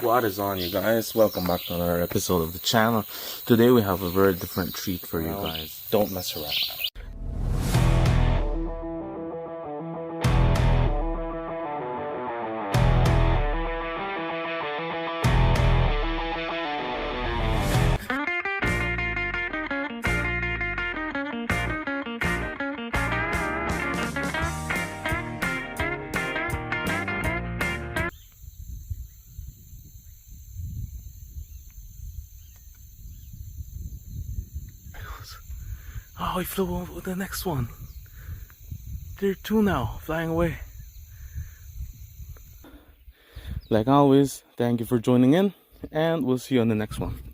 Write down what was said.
What is on, you guys? Welcome back to another episode of the channel. Today we have a very different treat for you guys. Don't mess around. Oh, he flew over the next one. There are two now, flying away. Like always, thank you for joining in, and we'll see you on the next one.